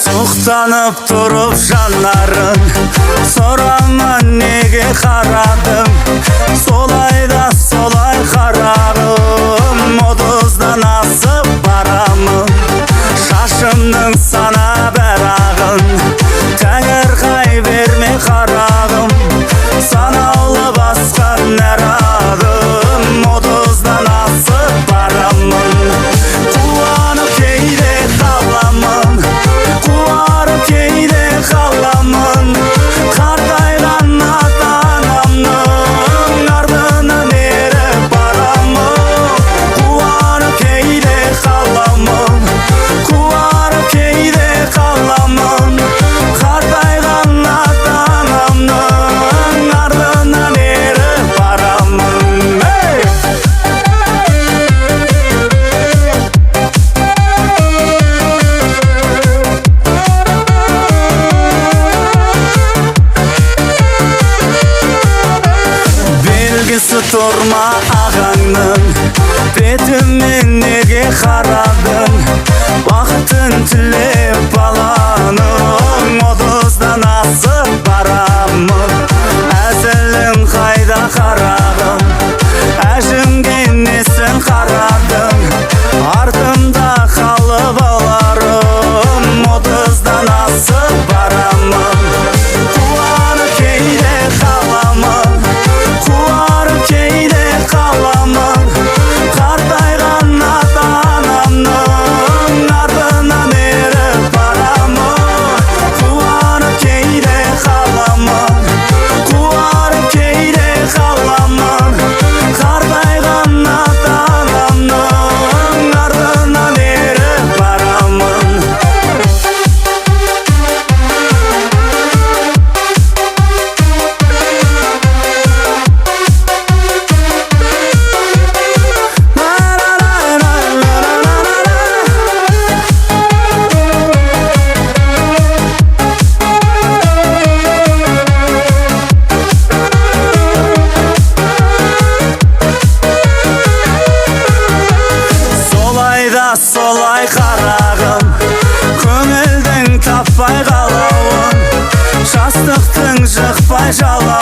Suqtanıp turup жанарын, soraman nege qaradым, solay da solay qarағым, moduzdan asып барамын, шашымның sana бәрағын, тәңір берме қарағым, санаулы басқан әр адым, moduzdan asып барамын, қуанып кейде қаламын, қуарып кейде қаламын, қартайған ата-анамның артынан еріп барамын, қуанып кейде қаламын, қуарып кейде қаламын, қартайған ата-анамның артынан еріп барамын. Белгісі тұрма ағаңның, бетіммен неге қарадың, бақытын тілеп баланың, moduzдан асып барамын, әзілің қайда қарағым, әжімге несін қарадың, артымда қалып аларым, moduzdan асып барамын, қуанып кейде қаламын, қуарып кейде қаламын, қартайған ата-анамның артынан еріп барамын, қуанып кейде қаламын, қуарып кейде қаламын, қартайған ата-анамның артынан еріп барамын. Солай да солай қарағым, көңілдің таппай қалауын, жастықтың жықпай жалауын.